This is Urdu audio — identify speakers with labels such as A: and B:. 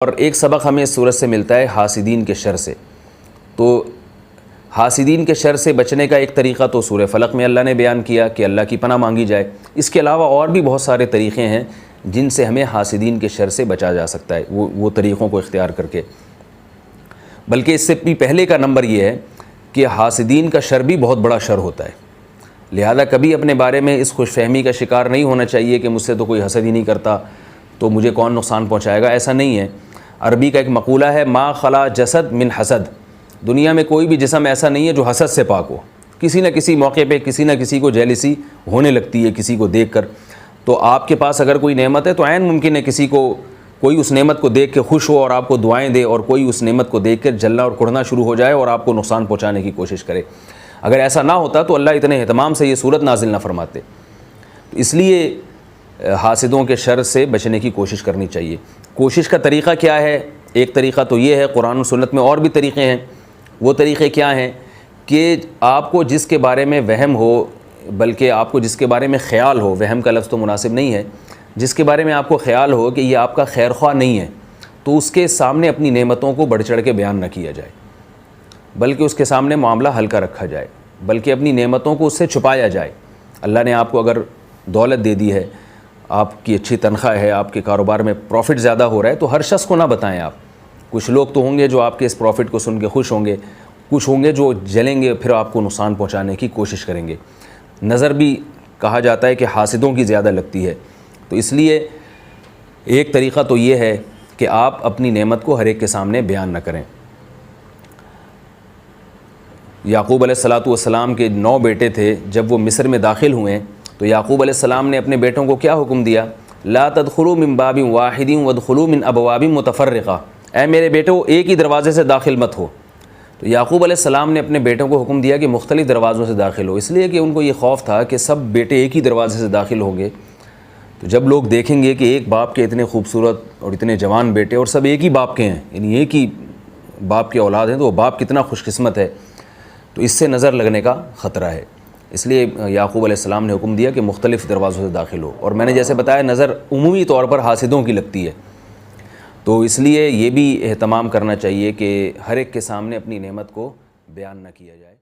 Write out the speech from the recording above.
A: اور ایک سبق ہمیں اس صورت سے ملتا ہے حاسدین کے شر سے۔ تو حاسدین کے شر سے بچنے کا ایک طریقہ تو سورہ فلق میں اللہ نے بیان کیا کہ اللہ کی پناہ مانگی جائے۔ اس کے علاوہ اور بھی بہت سارے طریقے ہیں جن سے ہمیں حاسدین کے شر سے بچا جا سکتا ہے، وہ طریقوں کو اختیار کر کے۔ بلکہ اس سے بھی پہلے کا نمبر یہ ہے کہ حاسدین کا شر بھی بہت بڑا شر ہوتا ہے، لہذا کبھی اپنے بارے میں اس خوش فہمی کا شکار نہیں ہونا چاہیے کہ مجھ سے تو کوئی حسد ہی نہیں کرتا تو مجھے کون نقصان پہنچائے گا۔ ایسا نہیں ہے۔ عربی کا ایک مقولہ ہے، ما خلا جسد من حسد، دنیا میں کوئی بھی جسم ایسا نہیں ہے جو حسد سے پاک ہو۔ کسی نہ کسی موقع پہ کسی نہ کسی کو جیلسی ہونے لگتی ہے کسی کو دیکھ کر۔ تو آپ کے پاس اگر کوئی نعمت ہے تو عین ممکن ہے کسی کو کوئی اس نعمت کو دیکھ کے خوش ہو اور آپ کو دعائیں دے، اور کوئی اس نعمت کو دیکھ کر جلنا اور کڑھنا شروع ہو جائے اور آپ کو نقصان پہنچانے کی کوشش کرے۔ اگر ایسا نہ ہوتا تو اللہ اتنے اہتمام سے یہ صورت نازل نہ فرماتے۔ اس لیے حاسدوں کے شر سے بچنے کی کوشش کرنی چاہیے۔ کوشش کا طریقہ کیا ہے؟ ایک طریقہ تو یہ ہے، قرآن و سنت میں اور بھی طریقے ہیں۔ وہ طریقے کیا ہیں کہ آپ کو جس کے بارے میں وہم ہو، بلکہ آپ کو جس کے بارے میں خیال ہو، وہم کا لفظ تو مناسب نہیں ہے، جس کے بارے میں آپ کو خیال ہو کہ یہ آپ کا خیر خواہ نہیں ہے، تو اس کے سامنے اپنی نعمتوں کو بڑھ چڑھ کے بیان نہ کیا جائے، بلکہ اس کے سامنے معاملہ ہلکا رکھا جائے، بلکہ اپنی نعمتوں کو اس سے چھپایا جائے۔ اللہ نے آپ کو اگر دولت دے دی ہے، آپ کی اچھی تنخواہ ہے، آپ کے کاروبار میں پروفٹ زیادہ ہو رہا ہے، تو ہر شخص کو نہ بتائیں آپ۔ کچھ لوگ تو ہوں گے جو آپ کے اس پروفٹ کو سن کے خوش ہوں گے، کچھ ہوں گے جو جلیں گے، پھر آپ کو نقصان پہنچانے کی کوشش کریں گے۔ نظر بھی کہا جاتا ہے کہ حاسدوں کی زیادہ لگتی ہے، تو اس لیے ایک طریقہ تو یہ ہے کہ آپ اپنی نعمت کو ہر ایک کے سامنے بیان نہ کریں۔ یعقوب علیہ السلام کے 9 بیٹے تھے، جب وہ مصر میں داخل ہوئے تو یعقوب علیہ السلام نے اپنے بیٹوں کو کیا حکم دیا؟ لا تدخلوا من باب واحد وادخلوا من ابواب متفرقہ، اے میرے بیٹو ایک ہی دروازے سے داخل مت ہو۔ تو یعقوب علیہ السلام نے اپنے بیٹوں کو حکم دیا کہ مختلف دروازوں سے داخل ہو، اس لیے کہ ان کو یہ خوف تھا کہ سب بیٹے ایک ہی دروازے سے داخل ہوں گے تو جب لوگ دیکھیں گے کہ ایک باپ کے اتنے خوبصورت اور اتنے جوان بیٹے اور سب ایک ہی باپ کے ہیں، یعنی ایک ہی باپ کے اولاد ہیں، تو وہ باپ کتنا خوش قسمت ہے، تو اس سے نظر لگنے کا خطرہ ہے۔ اس لیے یعقوب علیہ السلام نے حکم دیا کہ مختلف دروازوں سے داخل ہو۔ اور میں نے جیسے بتایا نظر عمومی طور پر حاسدوں کی لگتی ہے، تو اس لیے یہ بھی اہتمام کرنا چاہیے کہ ہر ایک کے سامنے اپنی نعمت کو بیان نہ کیا جائے۔